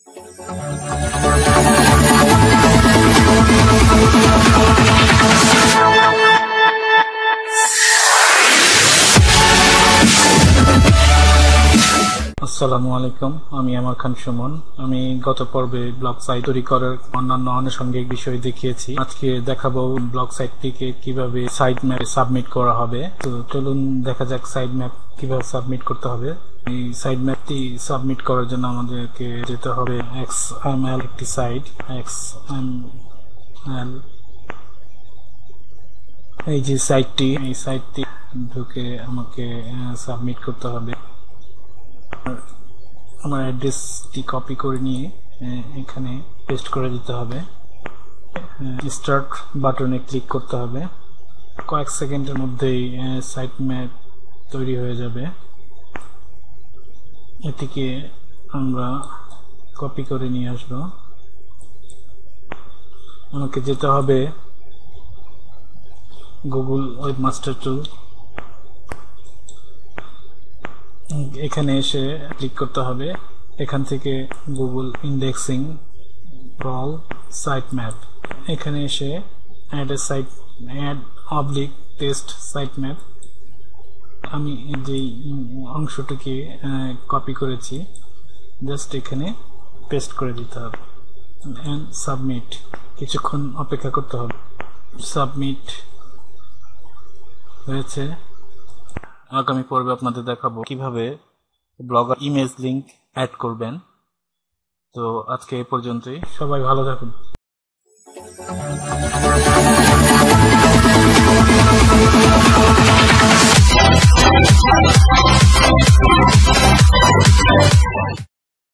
আসসালামু আলাইকুম, আমি আমার খান সুমন। আমি গত পর্বে ব্লগ সাইট তৈরি করার অন্যান্য আনুষঙ্গিক বিষয় দেখিয়েছি। আজকে দেখাবো ব্লগ সাইটটিকে কিভাবে সাইট ম্যাপে সাবমিট করা হবে। তো চলুন দেখা যাক সাইট ম্যাপ কিভাবে সাবমিট করতে হবে। এই সাইট ম্যাপটি সাবমিট করার জন্য আমাদেরকে যেতে হবে XML একটি সাইট। XML এই যে সাইটটি, এই সাইটটি ঢুকে আমাকে সাবমিট করতে হবে। আমার অ্যাড্রেসটি কপি করে নিয়ে এখানে পেস্ট করে দিতে হবে। স্টার্ট বাটনে ক্লিক করতে হবে। কয়েক সেকেন্ডের মধ্যেই সাইট ম্যাপ তৈরি হয়ে যাবে। এটিকে আমরা কপি করে নিয়ে আসব। আমাকে যেতে হবে গুগল ওয়েবমাস্টার টুল। এখানে এসে ক্লিক করতে হবে। এখান থেকে Google indexing crawl site map, এখানে এসে অ্যাড টেস্ট সাইট ম্যাপ। আমি যেই অংশটিকে কপি করেছি জাস্ট এখানে পেস্ট করে দিতে হবে এন্ড সাবমিট। কিছুক্ষণ অপেক্ষা করতে হবে। সাবমিট হয়েছে। আগামী পর্বে আপনাদের দেখাবো কিভাবে ব্লগার ইমেজ লিংক অ্যাড করবেন। তো আজকে এই পর্যন্তই। সবাই ভালো থাকুন।